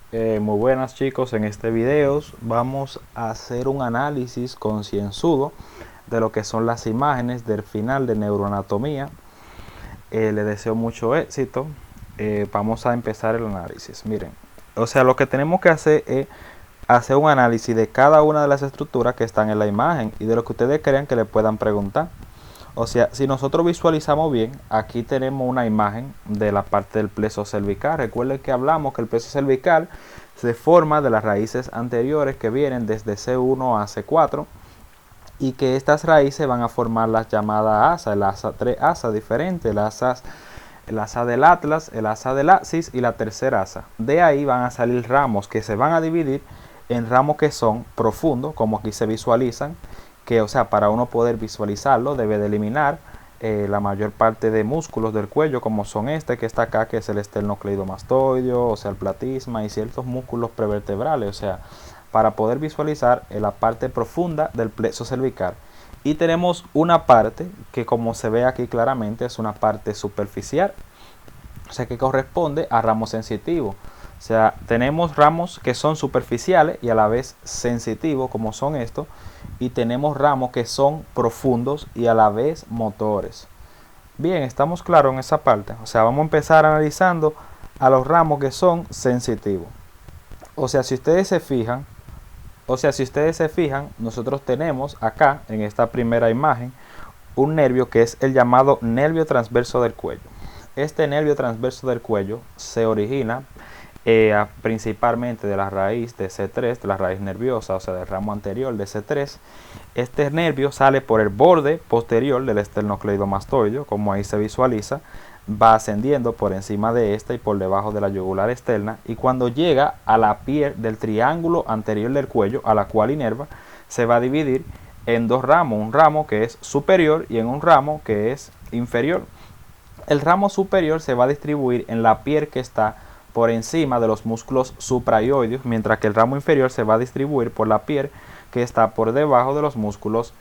Muy buenas chicos, en este video vamos a hacer un análisis concienzudo de lo que son las imágenes del final de neuroanatomía. Les deseo mucho éxito. Vamos a empezar el análisis. Miren, o sea, lo que tenemos que hacer es hacer un análisis de cada una de las estructuras que están en la imagen y de lo que ustedes crean que le puedan preguntar. O sea, si nosotros visualizamos bien, aquí tenemos una imagen de la parte del plexo cervical. Recuerden que hablamos que el plexo cervical se forma de las raíces anteriores que vienen desde C1 a C4 y que estas raíces van a formar las llamadas asas, el asa 3 asas diferentes, el asa del atlas, el asa del axis y la tercera asa. De ahí van a salir ramos que se van a dividir en ramos que son profundos, como aquí se visualizan, que, o sea, para uno poder visualizarlo debe de eliminar la mayor parte de músculos del cuello, como son este que está acá, que es el esternocleidomastoideo, o sea, el platisma y ciertos músculos prevertebrales, o sea, para poder visualizar la parte profunda del plexo cervical. Y tenemos una parte que, como se ve aquí claramente, es una parte superficial, o sea, que corresponde a ramos sensitivos. O sea, tenemos ramos que son superficiales y a la vez sensitivos, como son estos, y tenemos ramos que son profundos y a la vez motores. Bien, estamos claros en esa parte. O sea, vamos a empezar analizando a los ramos que son sensitivos. O sea, si ustedes se fijan, nosotros tenemos acá en esta primera imagen un nervio que es el llamado nervio transverso del cuello. Este nervio transverso del cuello se origina principalmente de la raíz de C3, de la raíz nerviosa, o sea, del ramo anterior de C3. Este nervio sale por el borde posterior del esternocleidomastoideo, como ahí se visualiza, va ascendiendo por encima de esta y por debajo de la yugular externa, y cuando llega a la piel del triángulo anterior del cuello, a la cual inerva, se va a dividir en dos ramos, un ramo que es superior y en un ramo que es inferior. El ramo superior se va a distribuir en la piel que está por encima de los músculos supraioideos, mientras que el ramo inferior se va a distribuir por la piel que está por debajo de los músculos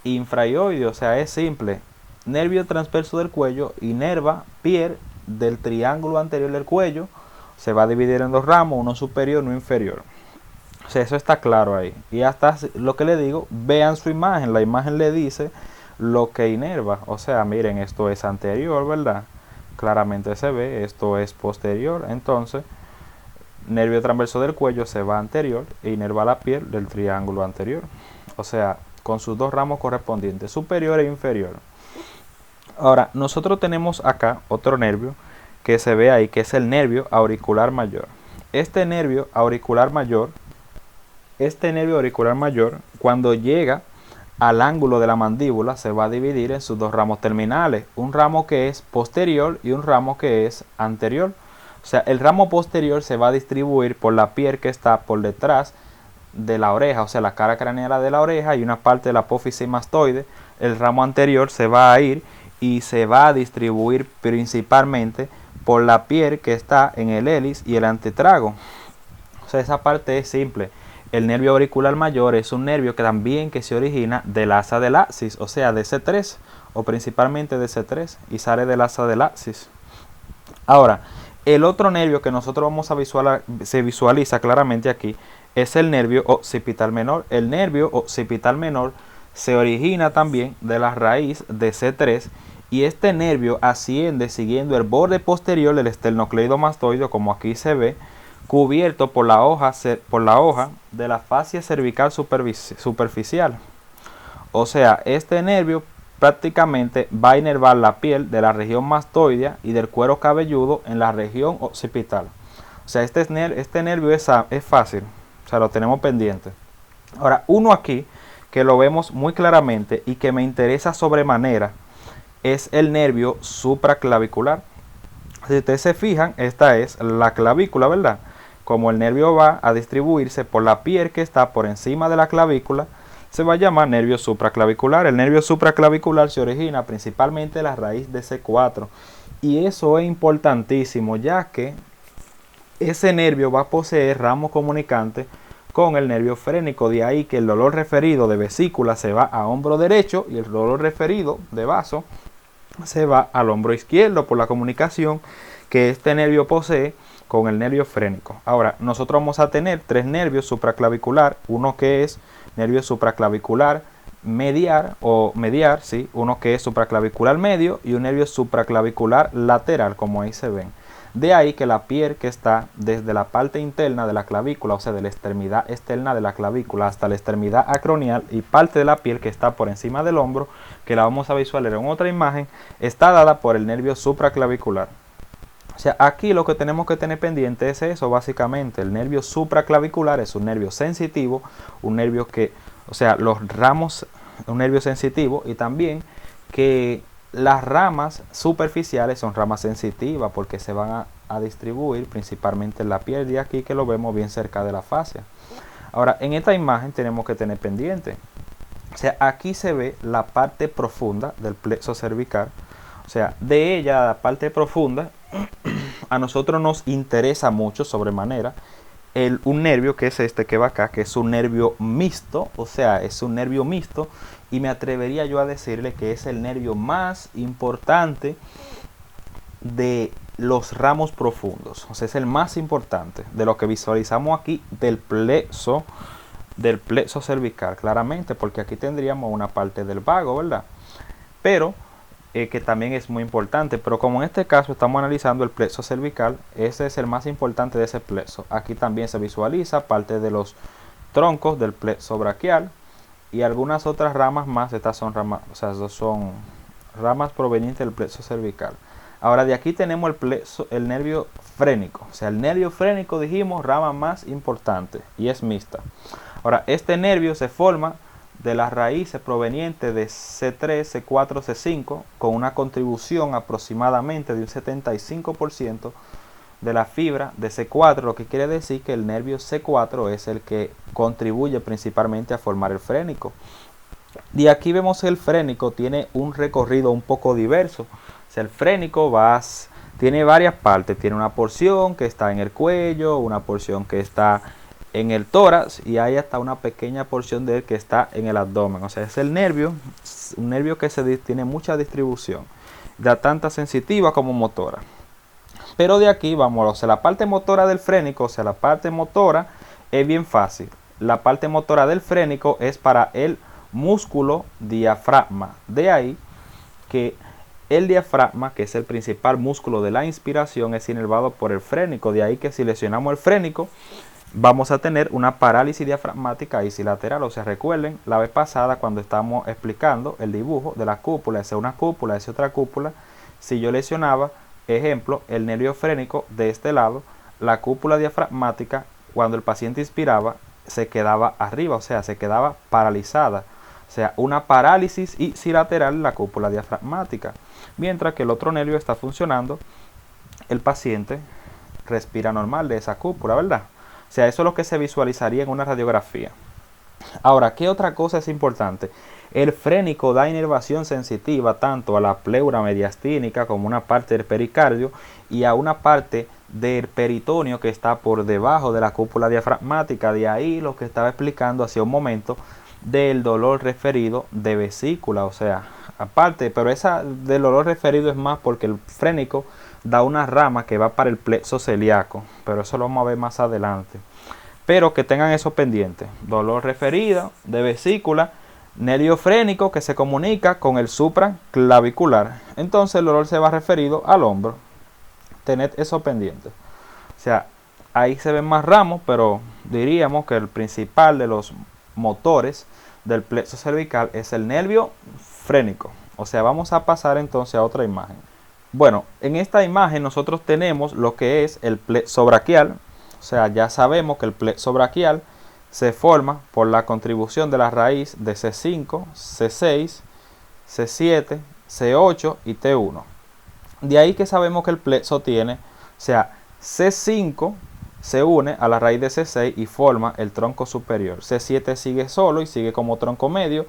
infraioideos. O sea, es simple. Nervio transverso del cuello inerva piel del triángulo anterior del cuello. Se va a dividir en dos ramos, uno superior y uno inferior. O sea, eso está claro ahí. Y hasta lo que le digo, vean su imagen. La imagen le dice lo que inerva. O sea, miren, esto es anterior, ¿verdad? Claramente se ve, esto es posterior. Entonces, nervio transverso del cuello se va anterior e inerva la piel del triángulo anterior. O sea, con sus dos ramos correspondientes, superior e inferior. Ahora, nosotros tenemos acá otro nervio que se ve ahí, que es el nervio auricular mayor. Este nervio auricular mayor, cuando llega al ángulo de la mandíbula, se va a dividir en sus dos ramos terminales, un ramo que es posterior y un ramo que es anterior. O sea, el ramo posterior se va a distribuir por la piel que está por detrás de la oreja, o sea, la cara craneal de la oreja y una parte de la apófisis mastoide. El ramo anterior se va a ir y se va a distribuir principalmente por la piel que está en el hélice y el antetrago. O sea, esa parte es simple. El nervio auricular mayor es un nervio que también se origina del asa del axis, o sea, de C3, o principalmente de C3, y sale del asa del axis. Ahora, el otro nervio que nosotros vamos a visualizar, se visualiza claramente aquí, es el nervio occipital menor. El nervio occipital menor se origina también de la raíz de C3, y este nervio asciende siguiendo el borde posterior del esternocleidomastoideo, como aquí se ve, cubierto por la hoja de la fascia cervical superficial. O sea, este nervio prácticamente va a inervar la piel de la región mastoidea y del cuero cabelludo en la región occipital. O sea, este nervio es fácil, o sea, lo tenemos pendiente. Ahora, uno aquí que lo vemos muy claramente y que me interesa sobremanera es el nervio supraclavicular. Si ustedes se fijan, esta es la clavícula, ¿verdad? Como el nervio va a distribuirse por la piel que está por encima de la clavícula, se va a llamar nervio supraclavicular. El nervio supraclavicular se origina principalmente de la raíz de C4. Y eso es importantísimo, ya que ese nervio va a poseer ramos comunicantes con el nervio frénico. De ahí que el dolor referido de vesícula se va a hombro derecho y el dolor referido de vaso se va al hombro izquierdo por la comunicación que este nervio posee con el nervio frénico. Ahora, nosotros vamos a tener tres nervios supraclavicular, uno que es nervio supraclavicular mediar, sí, uno que es supraclavicular medio y un nervio supraclavicular lateral, como ahí se ven. De ahí que la piel que está desde la parte interna de la clavícula, o sea, de la extremidad externa de la clavícula hasta la extremidad acromial, y parte de la piel que está por encima del hombro, que la vamos a visualizar en otra imagen, está dada por el nervio supraclavicular. O sea, aquí lo que tenemos que tener pendiente es eso, básicamente. El nervio supraclavicular es un nervio sensitivo, un nervio que, o sea, los ramos, un nervio sensitivo, y también que las ramas superficiales son ramas sensitivas porque se van a distribuir principalmente en la piel de aquí, que lo vemos bien cerca de la fascia. Ahora, en esta imagen tenemos que tener pendiente. O sea, aquí se ve la parte profunda del plexo cervical. O sea, de ella, la parte profunda, a nosotros nos interesa mucho sobremanera un nervio que es este que va acá, que es un nervio mixto, o sea, es un nervio mixto, y me atrevería yo a decirle que es el nervio más importante de los ramos profundos. O sea, es el más importante de lo que visualizamos aquí del plexo cervical, claramente, porque aquí tendríamos una parte del vago, ¿verdad? Pero que también es muy importante, pero como en este caso estamos analizando el plexo cervical, ese es el más importante de ese plexo. Aquí también se visualiza parte de los troncos del plexo braquial y algunas otras ramas más. Estas son ramas, o sea, son ramas provenientes del plexo cervical. Ahora, de aquí tenemos el nervio frénico. O sea, el nervio frénico, dijimos, rama más importante y es mixta. Ahora, este nervio se forma de las raíces provenientes de C3, C4, C5, con una contribución aproximadamente de un 75% de la fibra de C4, lo que quiere decir que el nervio C4 es el que contribuye principalmente a formar el frénico. Y aquí vemos que el frénico tiene un recorrido un poco diverso. O sea, el frénico tiene varias partes, tiene una porción que está en el cuello, una porción que está en el tórax y hay hasta una pequeña porción de él que está en el abdomen. O sea, es un nervio que tiene mucha distribución, da tanta sensitiva como motora. Pero de aquí vamos, o sea, la parte motora del frénico, o sea, la parte motora es bien fácil. La parte motora del frénico es para el músculo diafragma. De ahí que el diafragma, que es el principal músculo de la inspiración, es inervado por el frénico. De ahí que si lesionamos el frénico, vamos a tener una parálisis diafragmática isilateral. O sea, recuerden la vez pasada cuando estábamos explicando el dibujo de la cúpula, esa es una cúpula, esa es otra cúpula. Si yo lesionaba, ejemplo, el nervio frénico de este lado, la cúpula diafragmática, cuando el paciente inspiraba, se quedaba arriba, o sea, se quedaba paralizada. O sea, una parálisis isilateral en la cúpula diafragmática. Mientras que el otro nervio está funcionando, el paciente respira normal de esa cúpula, ¿verdad? O sea, eso es lo que se visualizaría en una radiografía. Ahora, ¿qué otra cosa es importante? El frénico da inervación sensitiva tanto a la pleura mediastínica como una parte del pericardio y a una parte del peritoneo que está por debajo de la cúpula diafragmática. De ahí lo que estaba explicando hace un momento del dolor referido de vesícula. O sea, aparte, pero esa del dolor referido es más porque el frénico da una rama que va para el plexo celíaco, pero eso lo vamos a ver más adelante. Pero que tengan eso pendiente: dolor referido de vesícula, nervio frénico que se comunica con el supraclavicular. Entonces el dolor se va referido al hombro. Tened eso pendiente. O sea, ahí se ven más ramos, pero diríamos que el principal de los motores del plexo cervical es el nervio frénico. O sea, vamos a pasar entonces a otra imagen. Bueno, en esta imagen nosotros tenemos lo que es el plexo braquial. O sea, ya sabemos que el plexo braquial se forma por la contribución de la raíz de C5, C6, C7, C8 y T1. De ahí que sabemos que el plexo tiene, o sea, C5 se une a la raíz de C6 y forma el tronco superior. C7 sigue solo y sigue como tronco medio.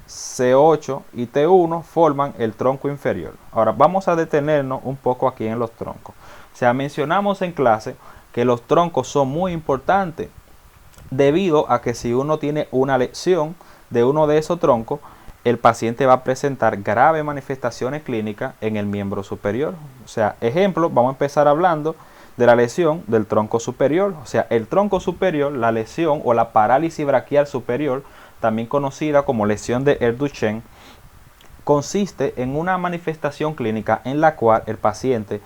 C8 y T1 forman el tronco inferior. Ahora vamos a detenernos un poco aquí en los troncos. O sea, mencionamos en clase que los troncos son muy importantes debido a que si uno tiene una lesión de uno de esos troncos, el paciente va a presentar graves manifestaciones clínicas en el miembro superior. O sea, ejemplo, vamos a empezar hablando de la lesión del tronco superior. O sea, el tronco superior, la lesión o la parálisis braquial superior, también conocida como lesión de Duchenne, consiste en una manifestación clínica en la cual el paciente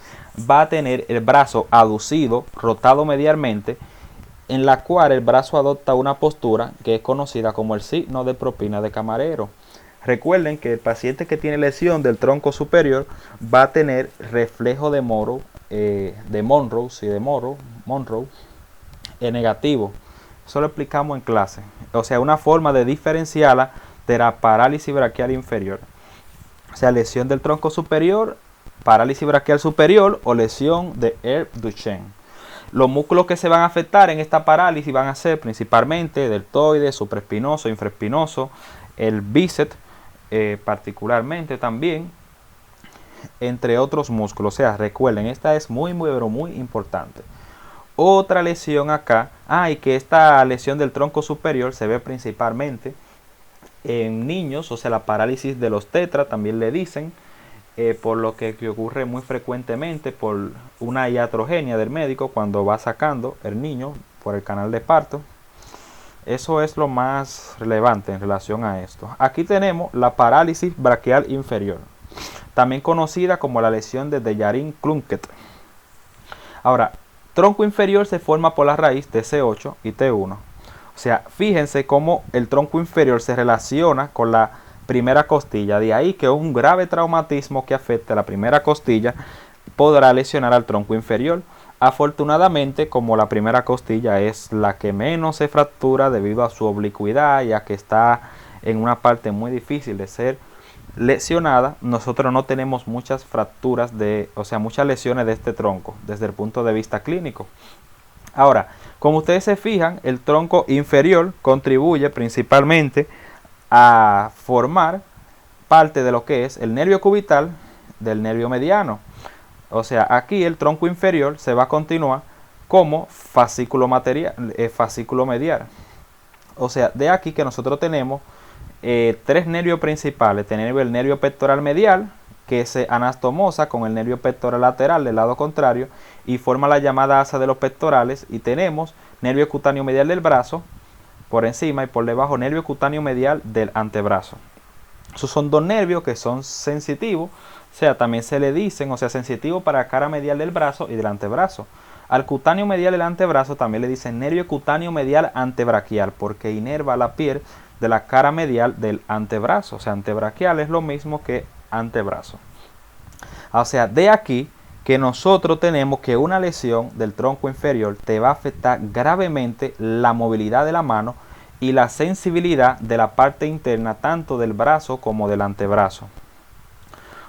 va a tener el brazo aducido, rotado medialmente, en la cual el brazo adopta una postura que es conocida como el signo de propina de camarero. Recuerden que el paciente que tiene lesión del tronco superior va a tener reflejo de Monroe, negativo. Eso lo explicamos en clase. O sea, una forma de diferenciarla de la parálisis braquial inferior. O sea, lesión del tronco superior, parálisis braquial superior o lesión de Duchenne. Los músculos que se van a afectar en esta parálisis van a ser principalmente deltoide, supraespinoso, infraespinoso, el bíceps particularmente también, entre otros músculos. O sea, recuerden, esta es muy importante. Otra lesión acá, y que esta lesión del tronco superior se ve principalmente en niños, o sea, la parálisis de los tetra también le dicen, por lo que ocurre muy frecuentemente por una iatrogenia del médico cuando va sacando el niño por el canal de parto. Eso es lo más relevante en relación a esto. Aquí tenemos la parálisis braquial inferior, también conocida como la lesión de Dejerine-Klunkett. Ahora, tronco inferior se forma por la raíz de C8 y T1. O sea, fíjense cómo el tronco inferior se relaciona con la primera costilla. De ahí que un grave traumatismo que afecte a la primera costilla podrá lesionar al tronco inferior. Afortunadamente, como la primera costilla es la que menos se fractura debido a su oblicuidad, ya que está en una parte muy difícil de ser lesionada, nosotros no tenemos muchas fracturas, muchas lesiones de este tronco desde el punto de vista clínico. Ahora, como ustedes se fijan, el tronco inferior contribuye principalmente a formar parte de lo que es el nervio cubital del nervio mediano. O sea, aquí el tronco inferior se va a continuar como fascículo medial. O sea, de aquí que nosotros tenemos tres nervios principales. Tenemos el nervio pectoral medial, que se anastomosa con el nervio pectoral lateral del lado contrario y forma la llamada asa de los pectorales. Y tenemos nervio cutáneo medial del brazo por encima y por debajo nervio cutáneo medial del antebrazo. Esos son dos nervios que son sensitivos. O sea, también se le dicen, sensitivo para la cara medial del brazo y del antebrazo. Al cutáneo medial del antebrazo también le dicen nervio cutáneo medial antebraquial, porque inerva la piel de la cara medial del antebrazo. O sea, antebraquial es lo mismo que antebrazo. O sea, de aquí que nosotros tenemos que una lesión del tronco inferior te va a afectar gravemente la movilidad de la mano y la sensibilidad de la parte interna tanto del brazo como del antebrazo.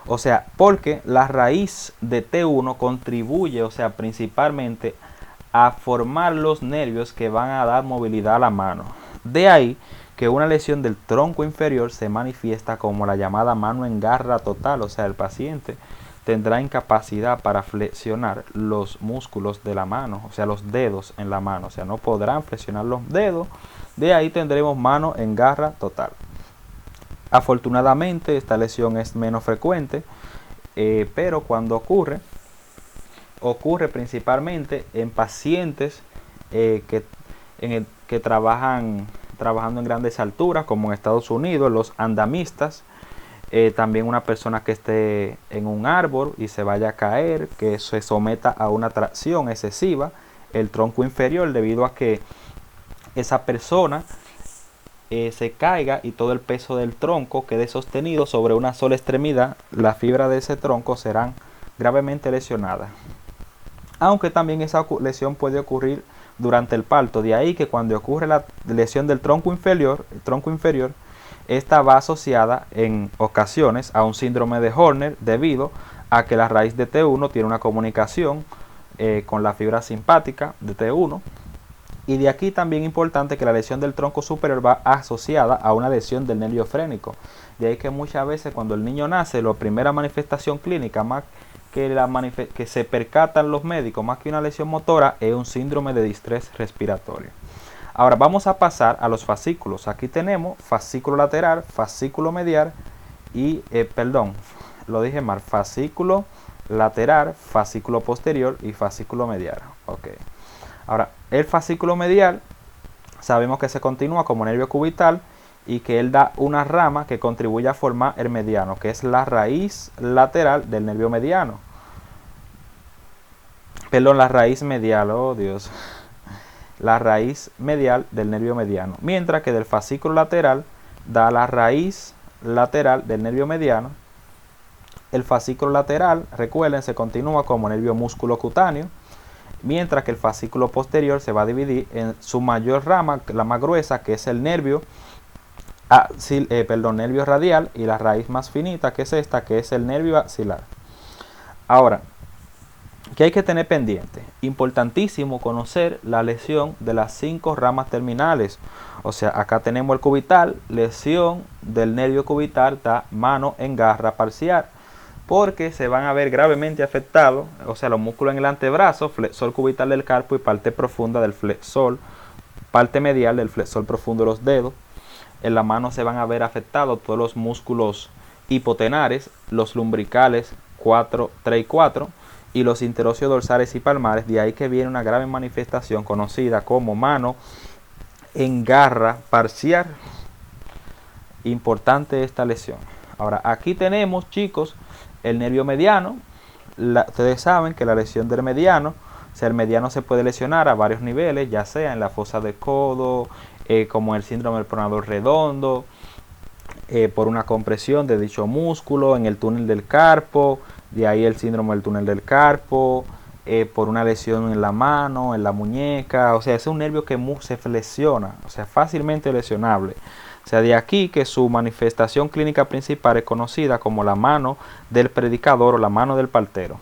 O sea, porque la raíz de T1 contribuye, principalmente a formar los nervios que van a dar movilidad a la mano. De ahí que una lesión del tronco inferior se manifiesta como la llamada mano en garra total. O sea, el paciente tendrá incapacidad para flexionar los músculos de la mano, o sea, los dedos en la mano. O sea, no podrán flexionar los dedos. De ahí tendremos mano en garra total. Afortunadamente esta lesión es menos frecuente, pero cuando ocurre principalmente en pacientes que trabajando en grandes alturas, como en Estados Unidos, los andamistas, también una persona que esté en un árbol y se vaya a caer, que se someta a una tracción excesiva, el tronco inferior, debido a que esa persona se caiga y todo el peso del tronco quede sostenido sobre una sola extremidad, las fibras de ese tronco serán gravemente lesionadas. Aunque también esa lesión puede ocurrir durante el parto. De ahí que cuando ocurre la lesión del tronco inferior, esta va asociada en ocasiones a un síndrome de Horner debido a que la raíz de T1 tiene una comunicación con la fibra simpática de T1. Y de aquí también importante que la lesión del tronco superior va asociada a una lesión del nervio frénico. De ahí que muchas veces cuando el niño nace, la primera manifestación clínica más que se percatan los médicos, más que una lesión motora, es un síndrome de distrés respiratorio. Ahora vamos a pasar a los fascículos. Aquí tenemos fascículo lateral, fascículo medial y, fascículo lateral, fascículo posterior y fascículo medial. Ok. Ahora, el fascículo medial sabemos que se continúa como nervio cubital y que él da una rama que contribuye a formar el mediano, que es la raíz lateral del nervio mediano. Perdón, la raíz medial, oh Dios. La raíz medial del nervio mediano. Mientras que del fascículo lateral da la raíz lateral del nervio mediano. El fascículo lateral, recuerden, se continúa como nervio músculo cutáneo, mientras que el fascículo posterior se va a dividir en su mayor rama, la más gruesa, que es el nervio, nervio radial, y la raíz más finita, que es esta, que es el nervio axilar. Ahora, ¿qué hay que tener pendiente? Importantísimo conocer la lesión de las 5 ramas terminales. O sea, acá tenemos el cubital, lesión del nervio cubital, da mano en garra parcial, porque se van a ver gravemente afectados, o sea, los músculos en el antebrazo, flexor cubital del carpo y parte profunda del flexor, parte medial del flexor profundo de los dedos. En la mano se van a ver afectados todos los músculos hipotenares, los lumbricales 4, 3 y 4, y los interocios dorsales y palmares. De ahí que viene una grave manifestación conocida como mano en garra parcial. Importante esta lesión. Ahora, aquí tenemos, chicos, el nervio mediano. Ustedes saben que la lesión del mediano, o sea, el mediano se puede lesionar a varios niveles, ya sea en la fosa de codo, como el síndrome del pronador redondo, por una compresión de dicho músculo, en el túnel del carpo, de ahí el síndrome del túnel del carpo, por una lesión en la mano, en la muñeca. O sea, es un nervio que se flexiona, o sea, fácilmente lesionable. O sea, de aquí que su manifestación clínica principal es conocida como la mano del predicador o la mano del partero.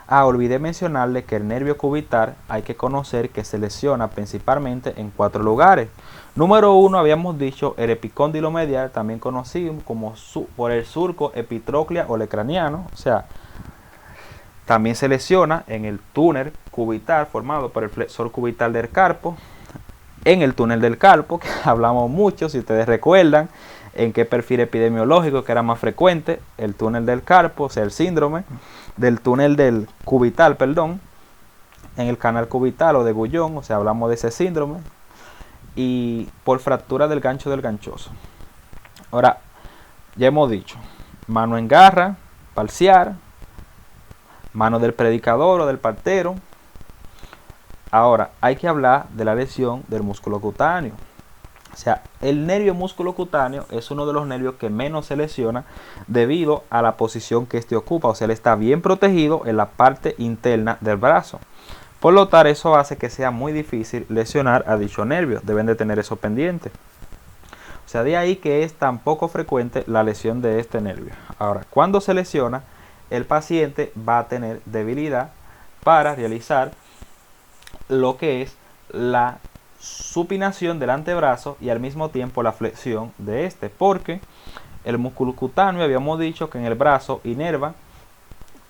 Olvidé mencionarle que el nervio cubital hay que conocer que se lesiona principalmente en 4 lugares. Número 1, habíamos dicho el epicóndilo medial, también conocido como por el surco epitróclea o lecraniano. O sea, también se lesiona en el túnel cubital formado por el flexor cubital del carpo, en el túnel del carpo, que hablamos mucho, si ustedes recuerdan, en qué perfil epidemiológico que era más frecuente, el túnel del carpo, o sea, el síndrome del túnel del cubital, perdón, en el canal cubital o de Gullón, o sea, hablamos de ese síndrome, y por fractura del gancho del ganchoso. Ahora, ya hemos dicho, mano en garra, parcial, mano del predicador o del partero. Ahora, hay que hablar de la lesión del músculo cutáneo. O sea, el nervio músculo cutáneo es uno de los nervios que menos se lesiona debido a la posición que este ocupa. O sea, él está bien protegido en la parte interna del brazo. Por lo tanto, eso hace que sea muy difícil lesionar a dicho nervio. Deben de tener eso pendiente. O sea, de ahí que es tan poco frecuente la lesión de este nervio. Ahora, cuando se lesiona, el paciente va a tener debilidad para realizar lo que es la supinación del antebrazo y al mismo tiempo la flexión de este, porque el músculo cutáneo habíamos dicho que en el brazo inerva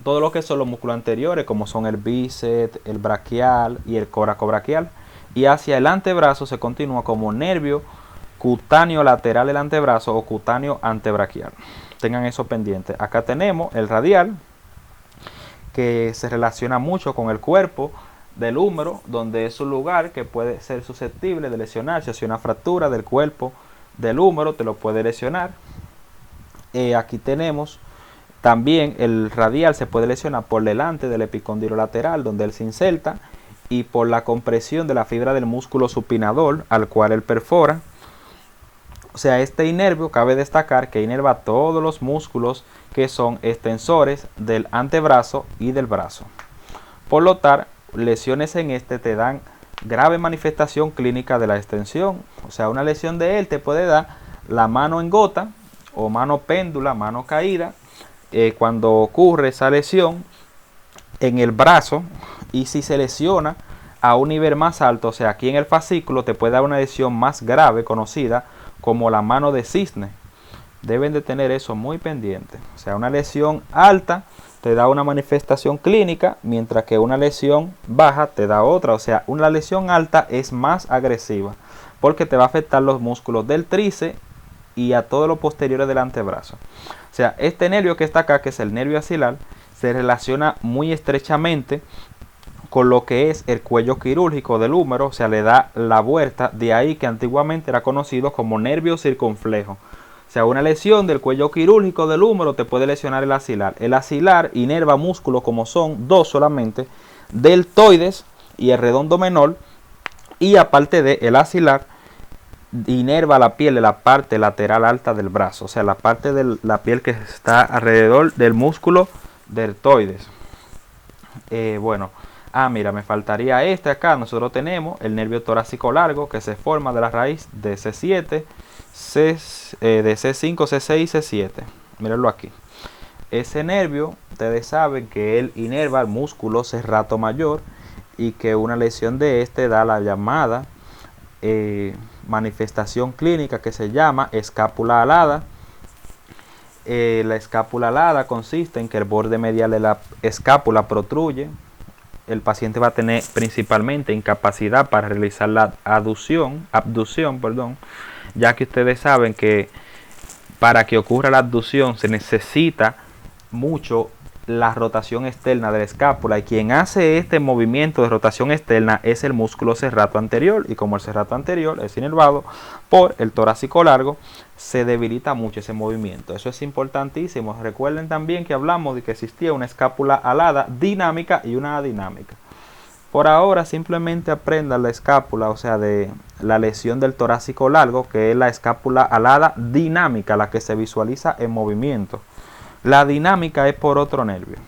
todo lo que son los músculos anteriores, como son el bíceps, el braquial y el coracobraquial, y hacia el antebrazo se continúa como nervio cutáneo lateral del antebrazo o cutáneo antebraquial. Tengan eso pendiente. Acá tenemos el radial, que se relaciona mucho con el cuerpo del húmero, donde es un lugar que puede ser susceptible de lesionarse. Si una fractura del cuerpo del húmero te lo puede lesionar. Aquí tenemos también el radial, se puede lesionar por delante del epicóndilo lateral, donde él se inserta, y por la compresión de la fibra del músculo supinador al cual él perfora. O sea, este inervio, cabe destacar que inerva todos los músculos que son extensores del antebrazo y del brazo. Por lo tanto, lesiones en este te dan grave manifestación clínica de la extensión. O sea, una lesión de él te puede dar la mano en gota o mano péndula, mano caída, cuando ocurre esa lesión en el brazo. Y si se lesiona a un nivel más alto, o sea, aquí en el fascículo, te puede dar una lesión más grave conocida como la mano de cisne. Deben de tener eso muy pendiente. O sea, una lesión alta te da una manifestación clínica, mientras que una lesión baja te da otra. O sea, una lesión alta es más agresiva porque te va a afectar los músculos del tríceps y a todo lo posterior del antebrazo. O sea, este nervio que está acá, que es el nervio axilar, se relaciona muy estrechamente con lo que es el cuello quirúrgico del húmero, o sea, le da la vuelta, de ahí que antiguamente era conocido como nervio circunflejo. O sea, una lesión del cuello quirúrgico del húmero te puede lesionar el axilar. El axilar inerva músculos como son dos solamente, deltoides y el redondo menor, y aparte de el axilar, inerva la piel de la parte lateral alta del brazo, o sea, la parte de la piel que está alrededor del músculo deltoides. Mira, me faltaría este acá. Nosotros tenemos el nervio torácico largo que se forma de la raíz de C7, de C5, C6 y C7. Mírenlo aquí. Ese nervio, ustedes saben que él inerva el músculo serrato mayor y que una lesión de este da la llamada manifestación clínica que se llama escápula alada. La escápula alada consiste en que el borde medial de la escápula protruye. El paciente va a tener principalmente incapacidad para realizar la abducción, ya que ustedes saben que para que ocurra la abducción se necesita mucho la rotación externa de la escápula, y quien hace este movimiento de rotación externa es el músculo serrato anterior, y como el serrato anterior es inervado por el torácico largo, se debilita mucho ese movimiento. Eso es importantísimo. Recuerden también que hablamos de que existía una escápula alada dinámica y una adinámica. Por ahora simplemente aprendan la escápula, o sea, de la lesión del torácico largo, que es la escápula alada dinámica, la que se visualiza en movimiento. La dinámica es por otro nervio.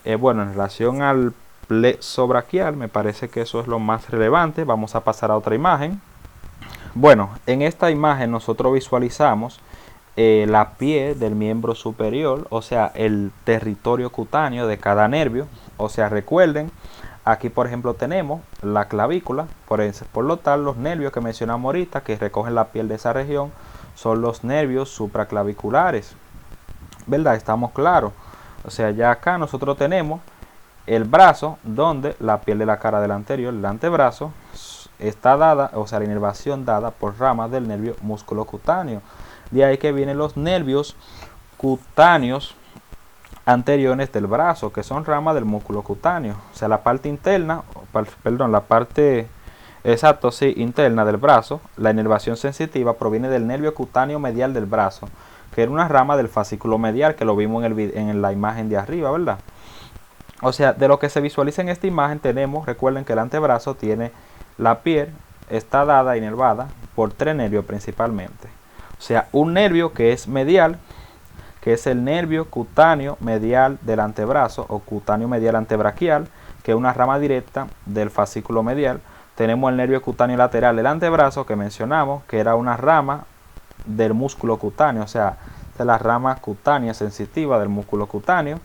En relación al plexo braquial, me parece que eso es lo más relevante. Vamos a pasar a otra imagen. Bueno, en esta imagen nosotros visualizamos la piel del miembro superior, o sea, el territorio cutáneo de cada nervio. O sea, recuerden, aquí por ejemplo tenemos la clavícula, por lo tal los nervios que mencionamos ahorita que recogen la piel de esa región son los nervios supraclaviculares. ¿Verdad? Estamos claros. O sea, ya acá nosotros tenemos el brazo, donde la piel de la cara del anterior, el antebrazo, está dada, o sea, la inervación dada por ramas del nervio músculo cutáneo. De ahí que vienen los nervios cutáneos anteriores del brazo, que son ramas del músculo cutáneo. O sea, la parte interna, la parte interna del brazo, la inervación sensitiva proviene del nervio cutáneo medial del brazo, que era una rama del fascículo medial, que lo vimos en la imagen de arriba, ¿verdad? O sea, de lo que se visualiza en esta imagen tenemos, recuerden que el antebrazo tiene la piel, está dada, inervada por tres nervios principalmente. O sea, un nervio que es medial, que es el nervio cutáneo medial del antebrazo, o cutáneo medial antebraquial, que es una rama directa del fascículo medial. Tenemos el nervio cutáneo lateral del antebrazo, que mencionamos, que era una rama del músculo cutáneo, o sea, de la rama cutánea sensitiva del músculo cutáneo.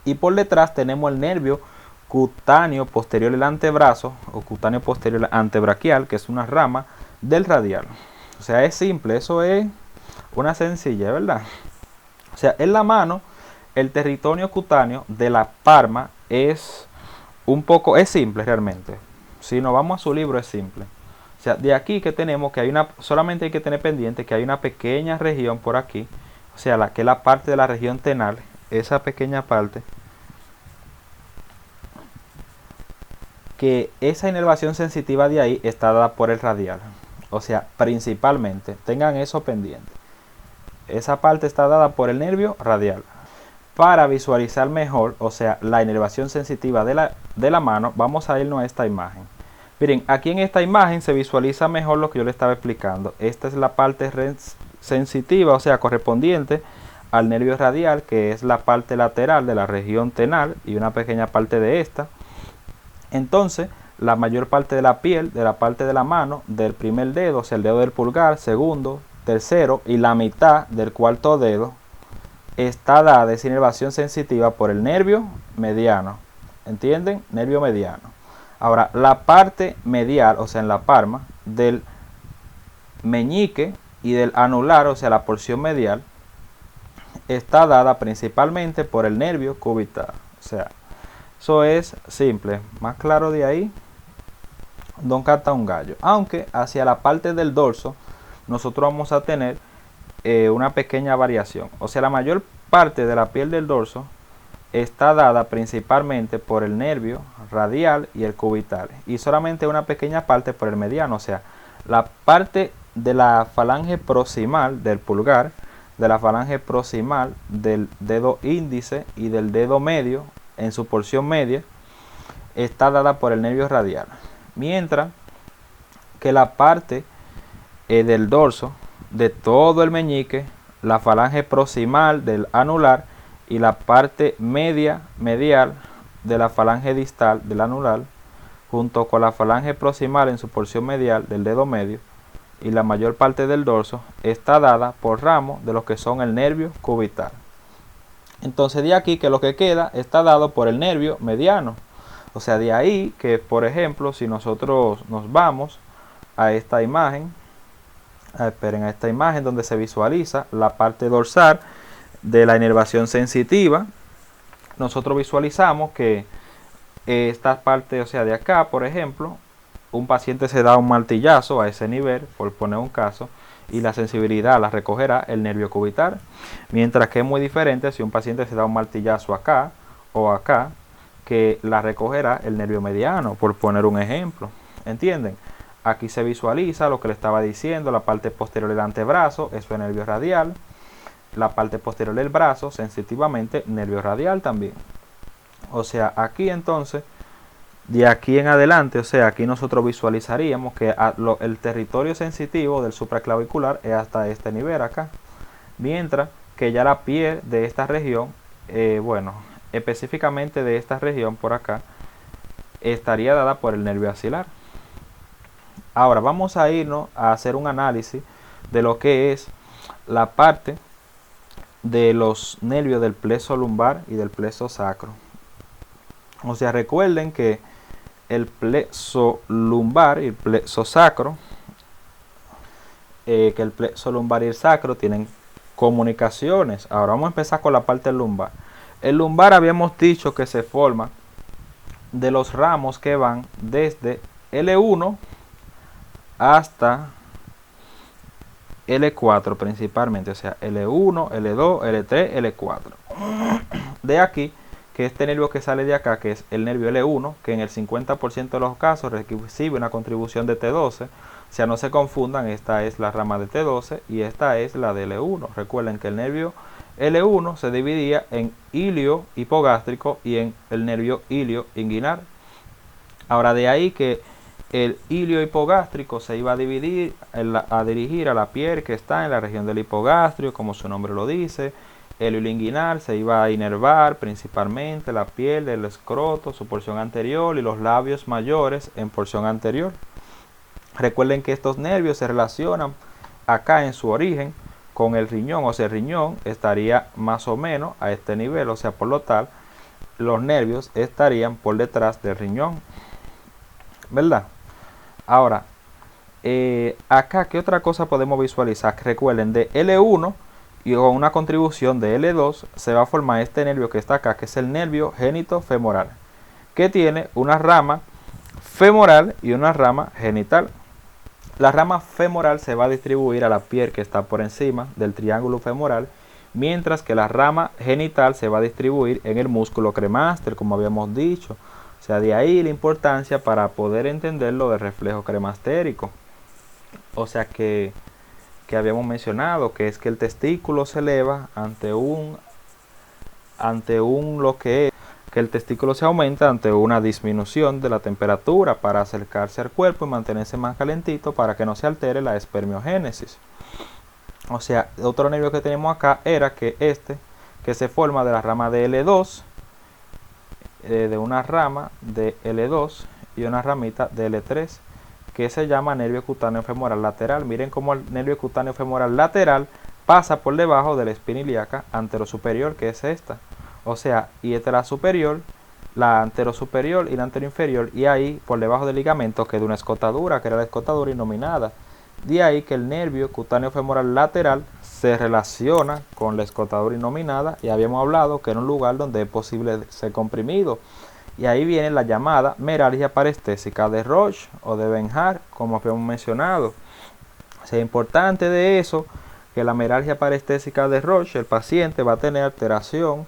Y por detrás tenemos el nervio cutáneo posterior del antebrazo, o cutáneo posterior antebraquial, que es una rama del radial. O sea, es simple, eso es una sencilla, ¿verdad? O sea, en la mano, el territorio cutáneo de la palma es simple realmente. Si nos vamos a su libro, es simple. O sea, de aquí que tenemos que solamente hay que tener pendiente que hay una pequeña región por aquí, o sea, que es la parte de la región tenal, esa pequeña parte, que esa inervación sensitiva de ahí está dada por el radial. O sea, principalmente, tengan eso pendiente. Esa parte está dada por el nervio radial. Para visualizar mejor, o sea, la inervación sensitiva de la mano, vamos a irnos a esta imagen. Miren, aquí en esta imagen se visualiza mejor lo que yo le estaba explicando. Esta es la parte sensitiva, o sea, correspondiente al nervio radial, que es la parte lateral de la región tenal y una pequeña parte de esta. Entonces, la mayor parte de la piel, de la parte de la mano, del primer dedo, o sea, el dedo del pulgar, segundo, tercero y la mitad del cuarto dedo, está dada esa inervación sensitiva por el nervio mediano. ¿Entienden? Nervio mediano. Ahora, la parte medial, o sea, en la palma, del meñique y del anular, o sea, la porción medial, está dada principalmente por el nervio cubital. O sea, eso es simple. Más claro de ahí, don canta un gallo. Aunque hacia la parte del dorso, nosotros vamos a tener una pequeña variación. O sea, la mayor parte de la piel del dorso está dada principalmente por el nervio radial y el cubital, y solamente una pequeña parte por el mediano. O sea, la parte de la falange proximal del pulgar, de la falange proximal del dedo índice y del dedo medio en su porción media está dada por el nervio radial, mientras que la parte del dorso de todo el meñique, la falange proximal del anular y la parte medial de la falange distal del anular, junto con la falange proximal en su porción medial del dedo medio y la mayor parte del dorso, está dada por ramos de lo que son el nervio cubital. Entonces de aquí que lo que queda está dado por el nervio mediano. O sea, de ahí que, por ejemplo, si nosotros nos vamos a esta imagen, a esta imagen donde se visualiza la parte dorsal de la inervación sensitiva, nosotros visualizamos que esta parte, o sea, de acá, por ejemplo, un paciente se da un martillazo a ese nivel, por poner un caso, y la sensibilidad la recogerá el nervio cubital, mientras que es muy diferente si un paciente se da un martillazo acá o acá, que la recogerá el nervio mediano, por poner un ejemplo. ¿Entienden? Aquí se visualiza lo que le estaba diciendo, la parte posterior del antebrazo, eso es nervio radial, la parte posterior del brazo, sensitivamente, nervio radial también. O sea, aquí entonces, de aquí en adelante, o sea, aquí nosotros visualizaríamos que el territorio sensitivo del supraclavicular es hasta este nivel acá, mientras que ya la piel de esta región, bueno, específicamente de esta región por acá, estaría dada por el nervio axilar. Ahora vamos a irnos a hacer un análisis de lo que es la parte de los nervios del plexo lumbar y del plexo sacro. O sea, recuerden que el plexo lumbar y el plexo sacro, y el sacro tienen comunicaciones. Ahora vamos a empezar con la parte del lumbar. El lumbar habíamos dicho que se forma de los ramos que van desde L1 hasta L4 principalmente, o sea, L1, L2, L3, L4. De aquí que este nervio que sale de acá, que es el nervio L1, que en el 50% de los casos recibe una contribución de T12, o sea, no se confundan, esta es la rama de T12 y esta es la de L1. Recuerden que el nervio L1 se dividía en ilio hipogástrico y en el nervio ilio inguinal. Ahora de ahí que el ilio hipogástrico se iba a dividir, a dirigir a la piel que está en la región del hipogástrico, como su nombre lo dice. El ilio inguinal se iba a inervar principalmente la piel del escroto, su porción anterior, y los labios mayores en porción anterior. Recuerden que estos nervios se relacionan acá en su origen con el riñón, o sea, el riñón estaría más o menos a este nivel, o sea, por lo tal, los nervios estarían por detrás del riñón, ¿verdad? Ahora, acá, ¿qué otra cosa podemos visualizar? Recuerden, de L1 y con una contribución de L2 se va a formar este nervio que está acá, que es el nervio genitofemoral, que tiene una rama femoral y una rama genital. La rama femoral se va a distribuir a la piel que está por encima del triángulo femoral, mientras que la rama genital se va a distribuir en el músculo cremaster, como habíamos dicho. O sea, de ahí la importancia para poder entender lo del reflejo cremastérico. O sea que habíamos mencionado, que es que el testículo se eleva ante lo que es que el testículo se aumenta ante una disminución de la temperatura para acercarse al cuerpo y mantenerse más calentito para que no se altere la espermiogénesis. O sea, otro nervio que tenemos acá era que que se forma de la rama de L2, de una rama de L2 y una ramita de L3, que se llama nervio cutáneo femoral lateral. Miren cómo el nervio cutáneo femoral lateral pasa por debajo de la espina ilíaca anterosuperior, que es esta. O sea, y esta es la superior, la anterosuperior y la anteroinferior, y ahí por debajo del ligamento queda una escotadura, que era la escotadura innominada. De ahí que el nervio cutáneo femoral lateral se relaciona con la escotadura innominada, y habíamos hablado que era un lugar donde es posible ser comprimido. Y ahí viene la llamada meralgia parestésica de Roche o de Benhart, como habíamos mencionado. O sea, importante de eso, que la meralgia parestésica de Roche, el paciente va a tener alteración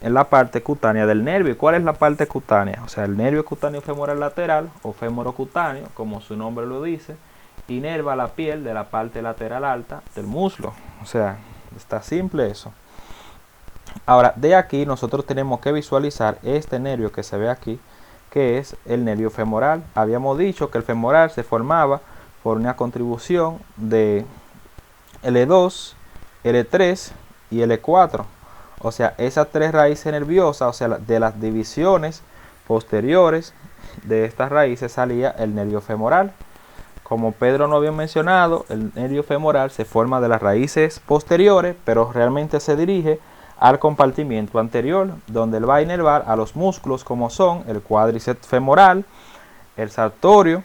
en la parte cutánea del nervio. ¿Y cuál es la parte cutánea? O sea, el nervio cutáneo femoral lateral o femorocutáneo, como su nombre lo dice, inerva la piel de la parte lateral alta del muslo. O sea, está simple eso. Ahora, de aquí nosotros tenemos que visualizar este nervio que se ve aquí, que es el nervio femoral. Habíamos dicho que el femoral se formaba por una contribución de L2, L3 y L4. O sea, esas tres raíces nerviosas, o sea, de las divisiones posteriores de estas raíces salía el nervio femoral. Como Pedro no había mencionado, el nervio femoral se forma de las raíces posteriores, pero realmente se dirige al compartimiento anterior, donde él va a inervar a los músculos como son el cuádriceps femoral, el sartorio.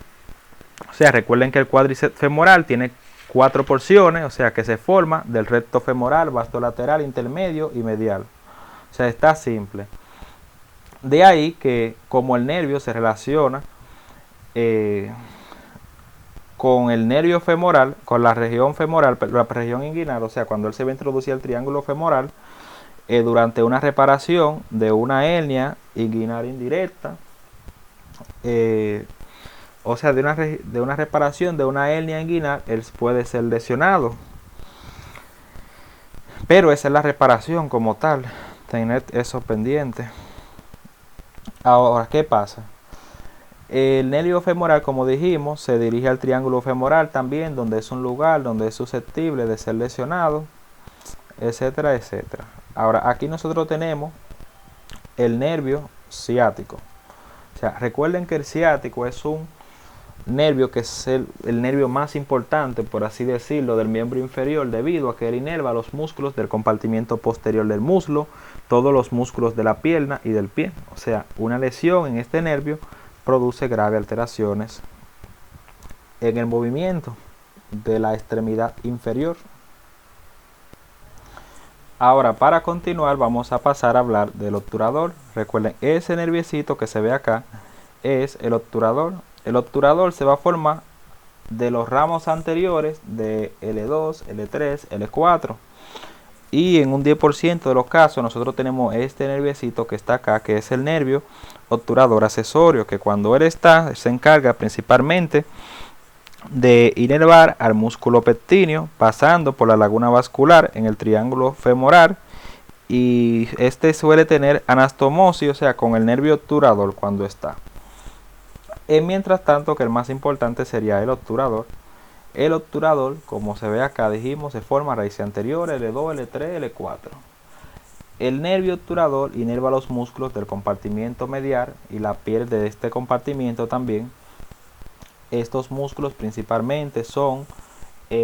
O sea, recuerden que el cuádriceps femoral tiene 4 porciones, o sea que se forma del recto femoral, vasto lateral, intermedio y medial. O sea, está simple. De ahí que como el nervio se relaciona con el nervio femoral, con la región femoral, la región inguinal, o sea, cuando él se va a introducir el triángulo femoral, durante una reparación de una hernia inguinal indirecta, o sea, de una reparación de una hernia inguinal, él puede ser lesionado. Pero esa es la reparación como tal, tener eso pendiente. Ahora, ¿qué pasa? El nervio femoral, como dijimos, se dirige al triángulo femoral también, donde es un lugar donde es susceptible de ser lesionado, etcétera, etcétera. Ahora, aquí nosotros tenemos el nervio ciático. O sea, recuerden que el ciático es un nervio que es el nervio más importante, por así decirlo, del miembro inferior, debido a que él inerva los músculos del compartimiento posterior del muslo, todos los músculos de la pierna y del pie. O sea, una lesión en este nervio produce graves alteraciones en el movimiento de la extremidad inferior. Ahora, para continuar, vamos a pasar a hablar del obturador. Recuerden, ese nerviecito que se ve acá es el obturador. El obturador se va a formar de los ramos anteriores de L2, L3, L4. Y en un 10% de los casos nosotros tenemos este nerviecito que está acá, que es el nervio obturador accesorio, que cuando él se encarga principalmente de inervar al músculo pectíneo, pasando por la laguna vascular en el triángulo femoral, y este suele tener anastomosis, o sea, con el nervio obturador cuando está. Mientras tanto, que el más importante sería el obturador. El obturador, como se ve acá, dijimos, se forma a raíz anterior, L2, L3, L4. El nervio obturador inerva los músculos del compartimiento medial y la piel de este compartimiento también. Estos músculos principalmente son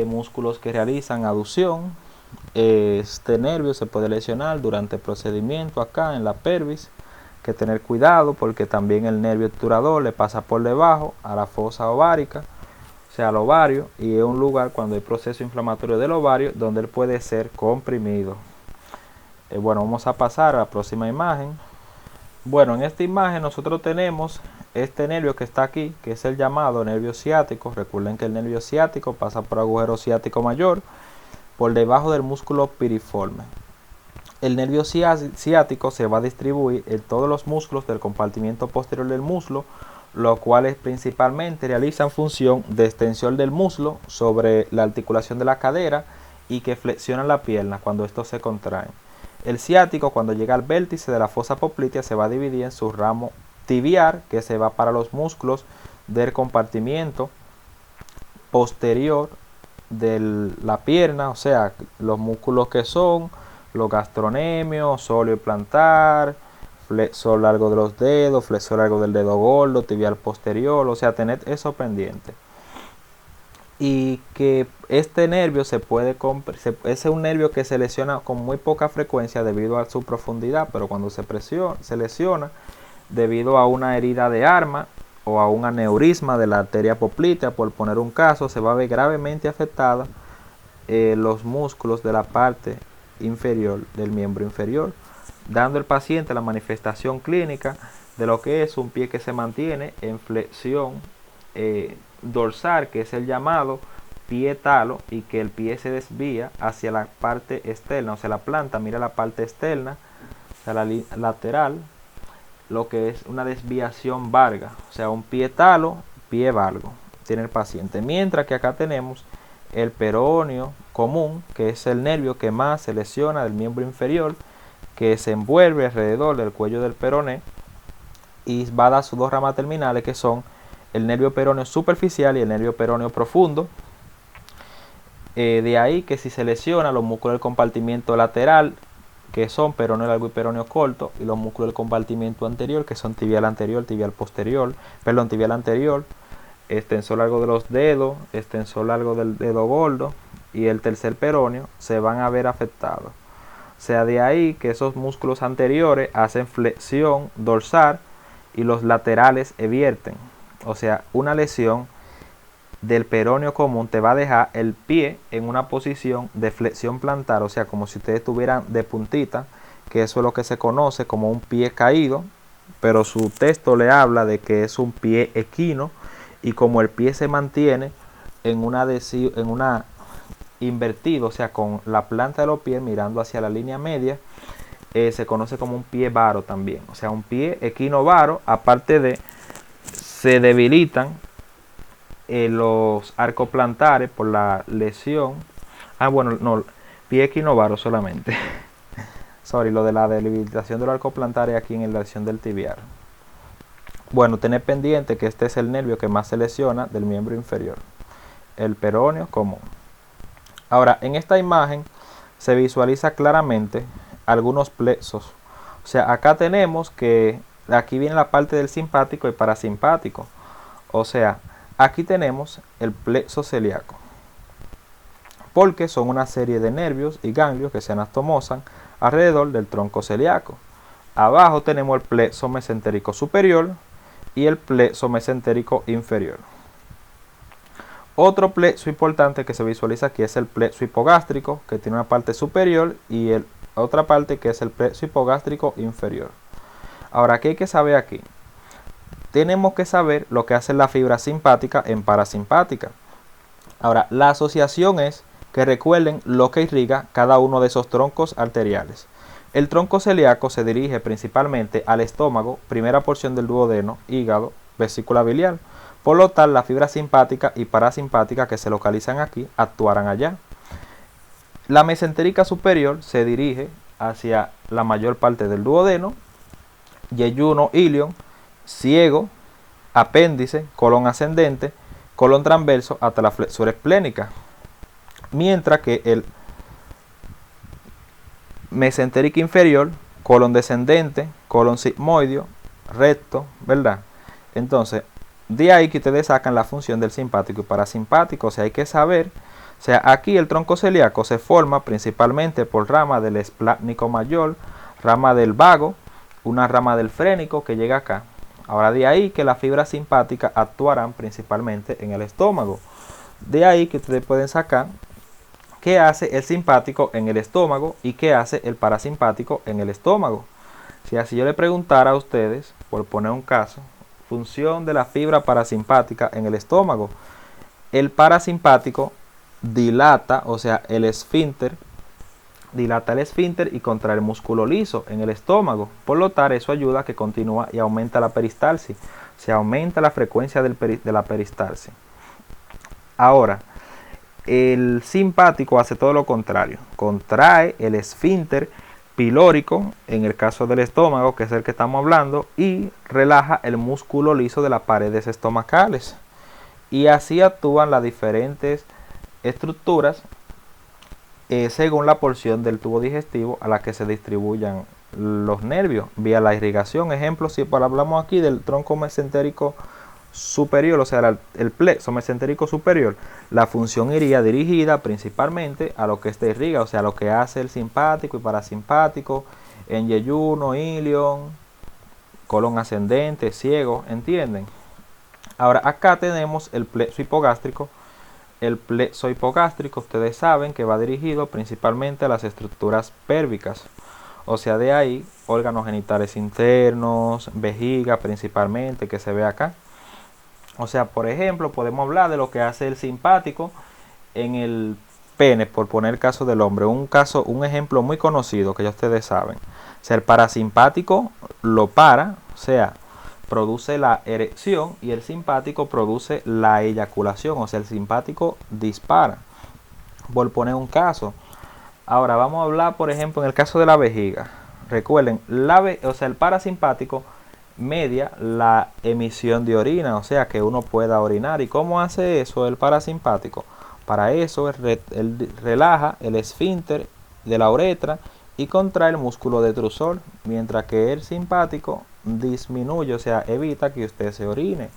músculos que realizan aducción. Este nervio se puede lesionar durante el procedimiento acá en la pelvis, que tener cuidado porque también el nervio obturador le pasa por debajo a la fosa ovárica, o sea al ovario, y es un lugar cuando hay proceso inflamatorio del ovario donde él puede ser comprimido. Bueno, vamos a pasar a la próxima imagen. Bueno, en esta imagen nosotros tenemos este nervio que está aquí, que es el llamado nervio ciático. Recuerden que el nervio ciático pasa por agujero ciático mayor, por debajo del músculo piriforme. El nervio ciático se va a distribuir en todos los músculos del compartimiento posterior del muslo, los cuales principalmente realizan función de extensión del muslo sobre la articulación de la cadera y que flexionan la pierna cuando estos se contraen. El ciático, cuando llega al vértice de la fosa poplitea, se va a dividir en su ramo tibial, que se va para los músculos del compartimiento posterior de la pierna, o sea, los músculos que son los gastronemios, sóleo y plantar, flexor largo de los dedos, flexor largo del dedo gordo, tibial posterior, o sea, tener eso pendiente. Y que este nervio es un nervio que se lesiona con muy poca frecuencia debido a su profundidad, pero cuando se lesiona debido a una herida de arma o a un aneurisma de la arteria poplitea, por poner un caso, se va a ver gravemente afectada los músculos de la parte inferior del miembro inferior, dando al paciente la manifestación clínica de lo que es un pie que se mantiene en flexión dorsal, que es el llamado pie talo, y que el pie se desvía hacia la parte externa, o sea la planta mira la parte externa o sea, lateral, lo que es una desviación valga, o sea, un pie talo, pie valgo, tiene el paciente. Mientras que acá tenemos el peroneo común, que es el nervio que más se lesiona del miembro inferior, que se envuelve alrededor del cuello del peroné y va a dar sus dos ramas terminales, que son el nervio peroneo superficial y el nervio peroneo profundo. De ahí que si se lesiona los músculos del compartimiento lateral, que son peroneo largo y peroneo corto, y los músculos del compartimiento anterior, que son tibial anterior, tibial posterior, perdón, tibial anterior, extensor largo de los dedos, extensor largo del dedo gordo y el tercer peroneo, se van a ver afectados. O sea, de ahí que esos músculos anteriores hacen flexión dorsal y los laterales evierten. O sea, una lesión del peroneo común te va a dejar el pie en una posición de flexión plantar, o sea, como si ustedes estuvieran de puntita, que eso es lo que se conoce como un pie caído, pero su texto le habla de que es un pie equino, y como el pie se mantiene en una invertido, o sea, con la planta de los pies mirando hacia la línea media, se conoce como un pie varo también, o sea, un pie equino varo. Aparte de, se debilitan los arcos plantares por la lesión. Bueno, no, pie equino varo solamente. Sorry, lo de la debilitación del arco plantar aquí en la lesión del tibial. Bueno, tener pendiente que este es el nervio que más se lesiona del miembro inferior, el peroneo común. Ahora, en esta imagen se visualiza claramente algunos plexos. O sea, acá tenemos que aquí viene la parte del simpático y parasimpático. O sea, aquí tenemos el plexo celíaco, porque son una serie de nervios y ganglios que se anastomosan alrededor del tronco celíaco. Abajo tenemos el plexo mesentérico superior y el plexo mesentérico inferior. Otro plexo importante que se visualiza aquí es el plexo hipogástrico, que tiene una parte superior, y otra parte que es el plexo hipogástrico inferior. Ahora, ¿qué hay que saber aquí? Tenemos que saber lo que hace la fibra simpática en parasimpática. Ahora, la asociación es que recuerden lo que irriga cada uno de esos troncos arteriales. El tronco celíaco se dirige principalmente al estómago, primera porción del duodeno, hígado, vesícula biliar. Por lo tal, la fibra simpática y parasimpática que se localizan aquí actuarán allá. La mesentérica superior se dirige hacia la mayor parte del duodeno, yeyuno, ilion, ciego, apéndice, colon ascendente, colon transverso hasta la flexura esplénica. Mientras que el mesentérico inferior, colon descendente, colon sigmoideo, recto, ¿verdad? Entonces, de ahí que ustedes sacan la función del simpático y parasimpático. O sea, hay que saber, o sea, aquí el tronco celíaco se forma principalmente por rama del esplácnico mayor, rama del vago, una rama del frénico que llega acá. Ahora, de ahí que las fibras simpáticas actuarán principalmente en el estómago. De ahí que ustedes pueden sacar qué hace el simpático en el estómago y qué hace el parasimpático en el estómago. Si así yo le preguntara a ustedes, por poner un caso, función de la fibra parasimpática en el estómago. El parasimpático dilata, o sea, el esfínter, dilata el esfínter y contrae el músculo liso en el estómago. Por lo tanto, eso ayuda a que continúa y aumenta la peristalsis. Se aumenta la frecuencia de la peristalsis. Ahora, el simpático hace todo lo contrario. Contrae el esfínter pilórico, en el caso del estómago, que es el que estamos hablando, y relaja el músculo liso de las paredes estomacales. Y así actúan las diferentes estructuras según la porción del tubo digestivo a la que se distribuyan los nervios vía la irrigación. Ejemplo, si hablamos aquí del tronco mesentérico superior, o sea, el plexo mesentérico superior, la función iría dirigida principalmente a lo que este irriga, o sea, lo que hace el simpático y parasimpático en yeyuno, ilion, colon ascendente, ciego, ¿entienden? Ahora, acá tenemos el plexo hipogástrico. El plexo hipogástrico, ustedes saben que va dirigido principalmente a las estructuras pélvicas, o sea, de ahí órganos genitales internos, vejiga principalmente, que se ve acá. O sea, por ejemplo, podemos hablar de lo que hace el simpático en el pene, por poner el caso del hombre, un ejemplo muy conocido que ya ustedes saben. O sea, el parasimpático lo para, o sea, produce la erección, y el simpático produce la eyaculación, o sea, el simpático dispara, por poner un caso. Ahora vamos a hablar, por ejemplo, en el caso de la vejiga. Recuerden, o sea, el parasimpático media la emisión de orina, o sea, que uno pueda orinar. ¿Y cómo hace eso el parasimpático? Para eso él relaja el esfínter de la uretra y contrae el músculo detrusor, mientras que el simpático disminuye, o sea, evita que usted se orine,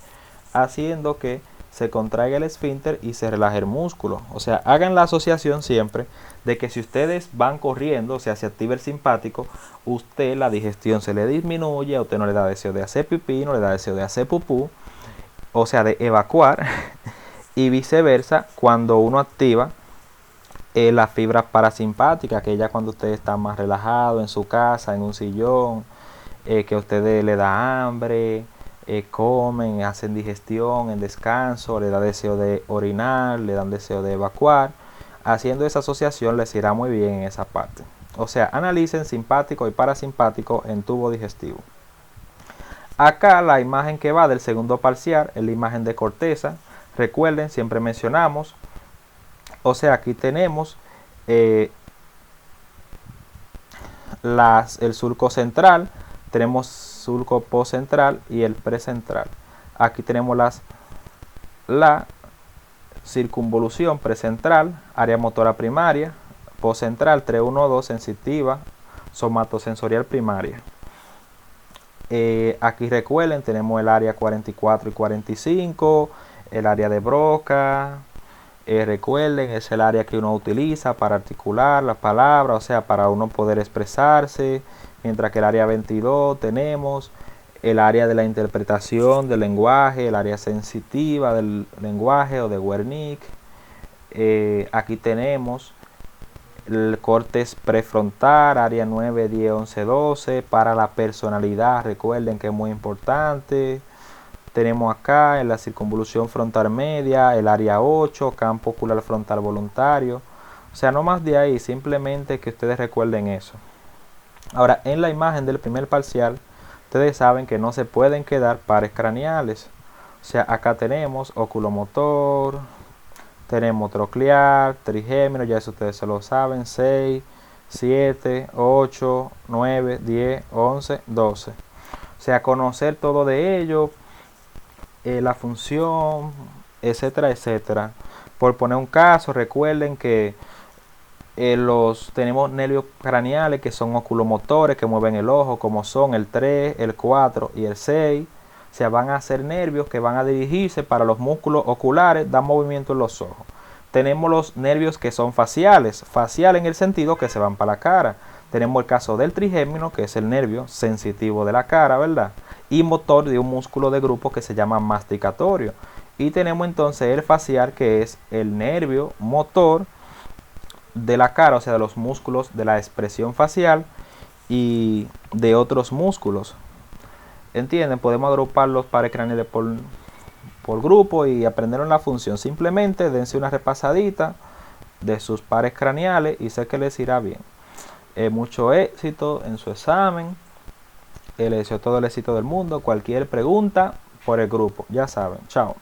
haciendo que se contraiga el esfínter y se relaje el músculo. O sea, hagan la asociación siempre de que si ustedes van corriendo, o sea, se activa el simpático, usted la digestión se le disminuye, a usted no le da deseo de hacer pipí, no le da deseo de hacer pupú, o sea, de evacuar, y viceversa cuando uno activa la fibra parasimpática, que ya cuando usted está más relajado en su casa, en un sillón, que a ustedes le da hambre, comen, hacen digestión en descanso, le da deseo de orinar, le dan deseo de evacuar. Haciendo esa asociación les irá muy bien en esa parte. O sea, analicen simpático y parasimpático en tubo digestivo. Acá la imagen que va del segundo parcial es la imagen de corteza. Recuerden, siempre mencionamos, o sea, aquí tenemos el surco central, tenemos surco postcentral y el precentral. Aquí tenemos la circunvolución precentral, área motora primaria, postcentral 312 sensitiva, somatosensorial primaria. Aquí recuerden, tenemos el área 44 y 45, el área de Broca. Recuerden, es el área que uno utiliza para articular las palabras, o sea, para uno poder expresarse. Mientras que el área 22 tenemos el área de la interpretación del lenguaje, el área sensitiva del lenguaje o de Wernicke. Aquí tenemos el córtex prefrontal, área 9, 10, 11, 12, para la personalidad. Recuerden que es muy importante. Tenemos acá en la circunvolución frontal media, el área 8, campo ocular frontal voluntario. O sea, no más de ahí, simplemente que ustedes recuerden eso. Ahora, en la imagen del primer parcial, ustedes saben que no se pueden quedar pares craneales. O sea, acá tenemos oculomotor, tenemos troclear, trigémino, ya eso ustedes se lo saben, 6, 7, 8, 9, 10, 11, 12. O sea, conocer todo de ello, la función, etcétera, etcétera. Por poner un caso, recuerden que tenemos nervios craneales que son oculomotores, que mueven el ojo, como son el 3, el 4 y el 6. O sea, van a ser nervios que van a dirigirse para los músculos oculares, dan movimiento en los ojos. Tenemos los nervios que son faciales, facial en el sentido que se van para la cara. Tenemos el caso del trigémino, que es el nervio sensitivo de la cara, ¿verdad? Y motor de un músculo de grupo que se llama masticatorio. Y tenemos entonces el facial, que es el nervio motor de la cara, o sea, de los músculos de la expresión facial y de otros músculos. ¿Entienden? Podemos agrupar los pares craneales por grupo y aprender la función. Simplemente dense una repasadita de sus pares craneales y sé que les irá bien. Mucho éxito en su examen. Les deseo todo el éxito del mundo. Cualquier pregunta por el grupo, ya saben. Chao.